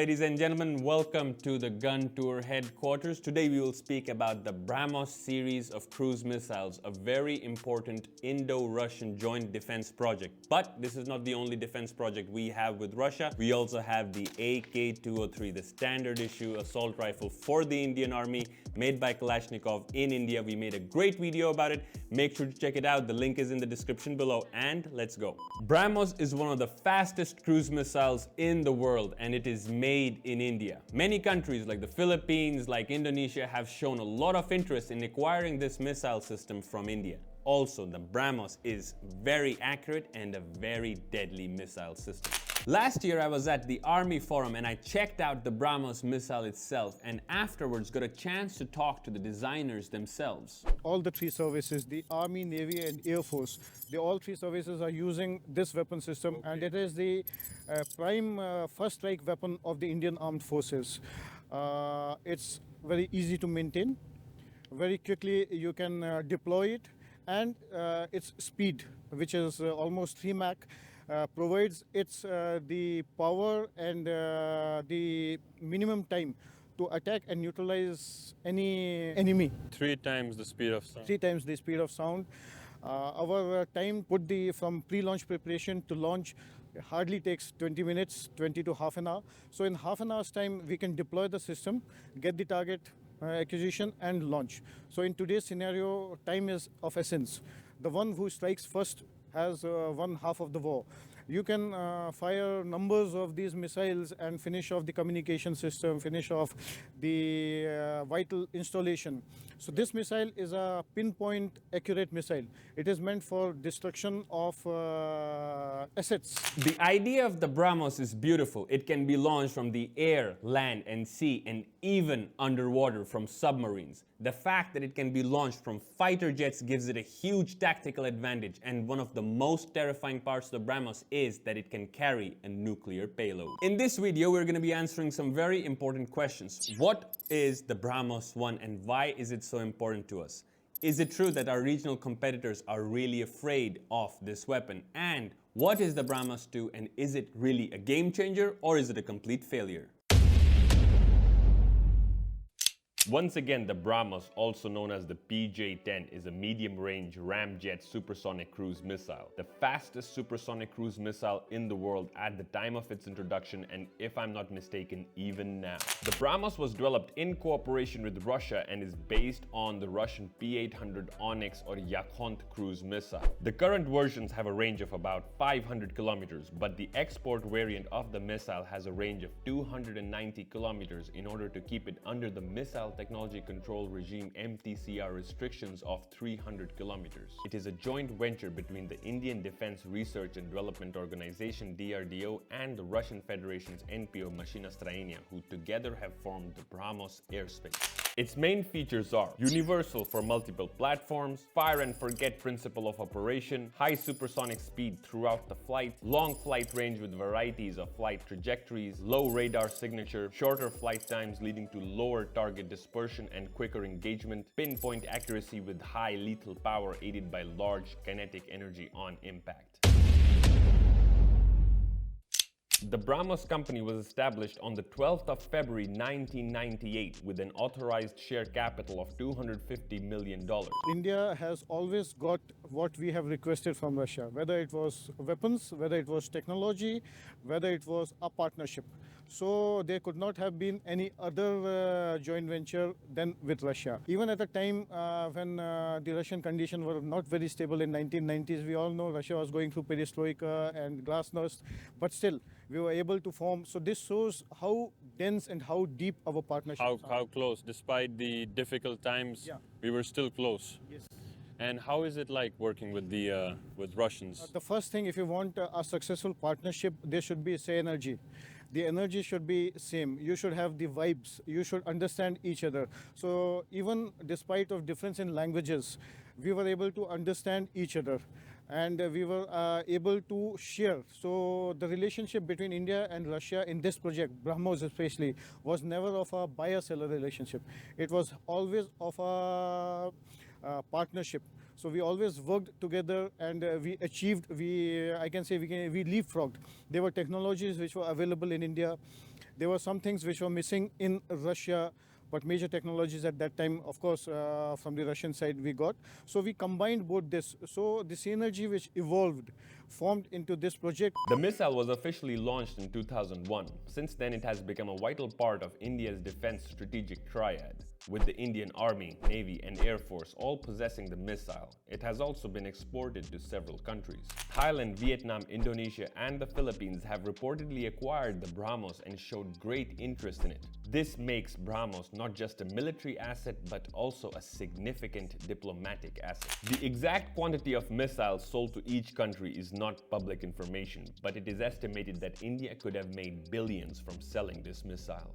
ladies and gentlemen, welcome to the Gun Tour headquarters. Today we will speak about the BrahMos series of cruise missiles, a very important Indo-Russian joint defense project. But this is not the only defense project we have with Russia. We also have the AK-203, the standard issue assault rifle for the Indian Army, made by Kalashnikov in India. We made a great video about it. Make sure to check it out. The link is in the description below, and let's go. BrahMos is one of the fastest cruise missiles in the world, and it is made in India. Many countries like the Philippines, like Indonesia, have shown a lot of interest in acquiring this missile system from India. Also, the BrahMos is very accurate and a very deadly missile system. Last year I was at the Army Forum and I checked out the BrahMos missile itself, and afterwards got a chance to talk to the designers themselves. All the three services, the Army, Navy and Air Force, all three services are using this weapon system, and it is the prime first strike weapon of the Indian Armed Forces. It's very easy to maintain, very quickly you can deploy it, and its speed, which is almost 3 Mach, provides the power and the minimum time to attack and neutralize any enemy. 3 times the speed of sound. 3 times the speed of sound. Our time from pre-launch preparation to launch hardly takes 20 minutes, 20 to half an hour. So in half an hour's time, we can deploy the system, get the target acquisition and launch. So in today's scenario, time is of essence. The one who strikes first has won half of the war. You can fire numbers of these missiles and finish off the communication system, finish off the vital installation. So this missile is a pinpoint accurate missile. It is meant for destruction of assets. The idea of the BrahMos is beautiful. It can be launched from the air, land and sea, and even underwater from submarines. The fact that it can be launched from fighter jets gives it a huge tactical advantage, and one of the most terrifying parts of the BrahMos is that it can carry a nuclear payload. In this video, we're going to be answering some very important questions. What is the BrahMos 1 and why is it so important to us? Is it true that our regional competitors are really afraid of this weapon? And what is the BrahMos 2, and is it really a game changer or is it a complete failure? Once again, the BrahMos, also known as the PJ-10, is a medium-range ramjet supersonic cruise missile, the fastest supersonic cruise missile in the world at the time of its introduction, and if I'm not mistaken, even now. The BrahMos was developed in cooperation with Russia and is based on the Russian P-800 Onyx or Yakhont cruise missile. The current versions have a range of about 500 kilometers, but the export variant of the missile has a range of 290 kilometers in order to keep it under the Missile Technology Control Regime MTCR restrictions of 300 kilometers. It is a joint venture between the Indian Defense Research and Development Organization DRDO and the Russian Federation's NPO Mashinastroenia, who together have formed the BrahMos Aerospace. Its main features are universal for multiple platforms, fire and forget principle of operation, high supersonic speed throughout the flight, long flight range with varieties of flight trajectories, low radar signature, shorter flight times leading to lower target dispersion and quicker engagement, pinpoint accuracy with high lethal power aided by large kinetic energy on impact. The BrahMos company was established on the 12th of February 1998 with an authorized share capital of $250 million. India has always got what we have requested from Russia, whether it was weapons, whether it was technology, whether it was a partnership. So there could not have been any other joint venture than with Russia. Even at a time when the Russian conditions were not very stable in 1990s, we all know Russia was going through perestroika and glasnost, but still we were able to form. So this shows how dense and how deep our partnership is. How close, despite the difficult times, we were still close. Yes. And how is it like working with the Russians? The first thing, if you want a successful partnership, there should be synergy. The energy should be same. You should have the vibes. You should understand each other. So even despite of difference in languages, we were able to understand each other, and we were able to share. So the relationship between India and Russia in this project, BrahMos especially, was never of a buyer-seller relationship. It was always of a partnership. So we always worked together, and we achieved, I can say we leapfrogged. There were technologies which were available in India. There were some things which were missing in Russia, but major technologies at that time, of course, from the Russian side we got. So we combined both this. So the synergy which evolved formed into this project. The missile was officially launched in 2001. Since then, it has become a vital part of India's defense strategic triad, with the Indian Army, Navy, and Air Force all possessing the missile. It has also been exported to several countries. Thailand, Vietnam, Indonesia, and the Philippines have reportedly acquired the BrahMos and showed great interest in it. This makes BrahMos not just a military asset, but also a significant diplomatic asset. The exact quantity of missiles sold to each country is not public information, but it is estimated that India could have made billions from selling this missile.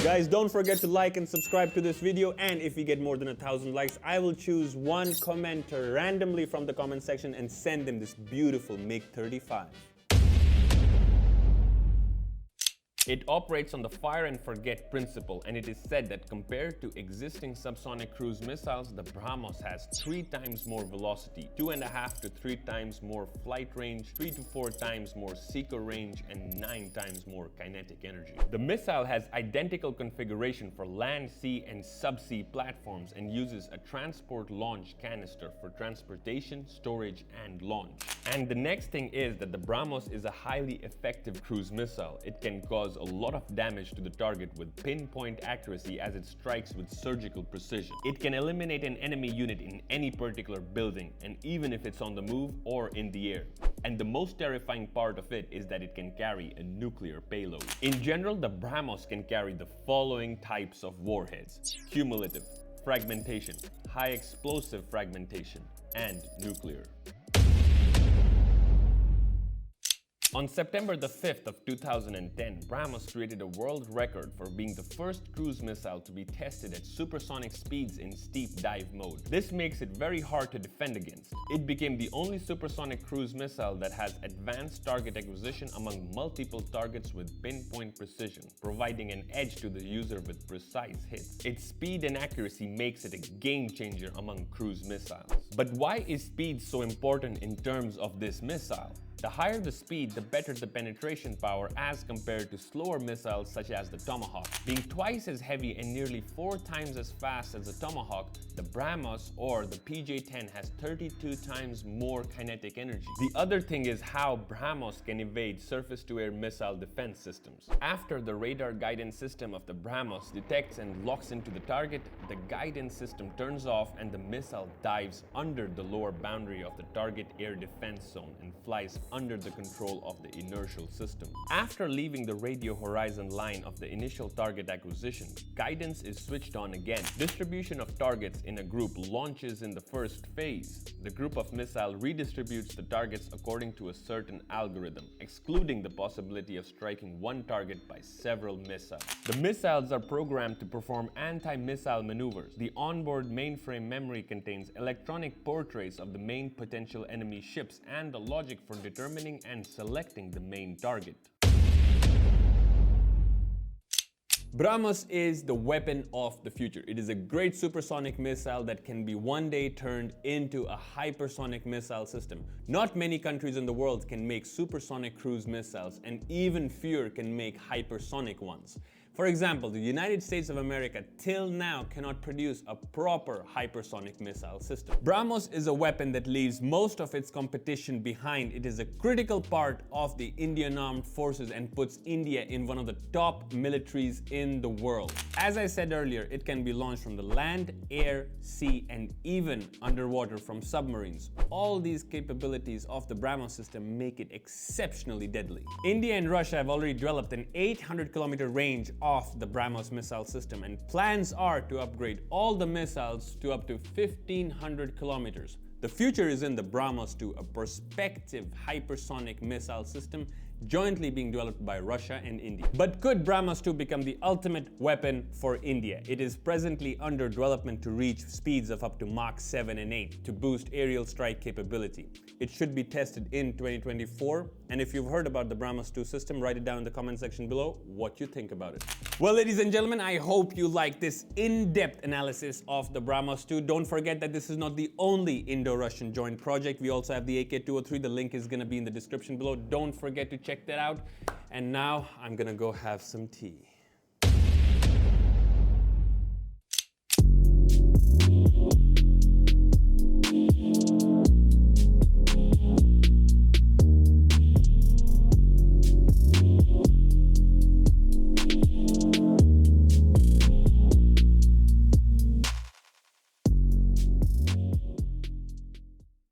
Guys, don't forget to like and subscribe to this video, and if we get more than 1,000 likes, I will choose one commenter randomly from the comment section and send them this beautiful MiG-35. It operates on the fire and forget principle, and it is said that compared to existing subsonic cruise missiles, the BrahMos has 3 times more velocity, 2.5 to 3 times more flight range, 3 to 4 times more seeker range, and 9 times more kinetic energy. The missile has identical configuration for land, sea, and subsea platforms and uses a transport launch canister for transportation, storage, and launch. And the next thing is that the BrahMos is a highly effective cruise missile. It can cause a lot of damage to the target with pinpoint accuracy as it strikes with surgical precision. It can eliminate an enemy unit in any particular building, and even if it's on the move or in the air. And the most terrifying part of it is that it can carry a nuclear payload. In general, the BrahMos can carry the following types of warheads: cumulative, fragmentation, high explosive fragmentation, and nuclear. On September the 5th of 2010, BrahMos created a world record for being the first cruise missile to be tested at supersonic speeds in steep dive mode. This makes it very hard to defend against. It became the only supersonic cruise missile that has advanced target acquisition among multiple targets with pinpoint precision, providing an edge to the user with precise hits. Its speed and accuracy makes it a game changer among cruise missiles. But why is speed so important in terms of this missile? The higher the speed, the better the penetration power as compared to slower missiles such as the Tomahawk. Being twice as heavy and nearly 4 times as fast as the Tomahawk, the BrahMos or the PJ-10 has 32 times more kinetic energy. The other thing is how BrahMos can evade surface-to-air missile defense systems. After the radar guidance system of the BrahMos detects and locks into the target, the guidance system turns off and the missile dives under the lower boundary of the target air defense zone and flies under the control of the inertial system. After leaving the radio horizon line of the initial target acquisition, guidance is switched on again. Distribution of targets in a group launches in the first phase. The group of missile redistributes the targets according to a certain algorithm, excluding the possibility of striking one target by several missiles. The missiles are programmed to perform anti-missile maneuvers. The onboard mainframe memory contains electronic portraits of the main potential enemy ships and the logic for determining and selecting the main target. BrahMos is the weapon of the future. It is a great supersonic missile that can be one day turned into a hypersonic missile system. Not many countries in the world can make supersonic cruise missiles, and even fewer can make hypersonic ones. For example, the United States of America till now cannot produce a proper hypersonic missile system. BrahMos is a weapon that leaves most of its competition behind. It is a critical part of the Indian Armed Forces and puts India in one of the top militaries in the world. As I said earlier, it can be launched from the land, air, sea, and even underwater from submarines. All these capabilities of the BrahMos system make it exceptionally deadly. India and Russia have already developed an 800-kilometer range of the BrahMos missile system, and plans are to upgrade all the missiles to up to 1,500 kilometers. The future is in the BrahMos 2, a prospective hypersonic missile system jointly being developed by Russia and India. But could BrahMos 2 become the ultimate weapon for India? It is presently under development to reach speeds of up to Mach 7 and 8 to boost aerial strike capability. It should be tested in 2024, and if you've heard about the BrahMos 2 system, write it down in the comment section below what you think about it. Well, ladies and gentlemen, I hope you liked this in-depth analysis of the BrahMos 2. Don't forget that this is not the only Indo-Russian joint project. We also have the AK-203. The link is going to be in the description below. Don't forget to check that out. And now I'm going to go have some tea.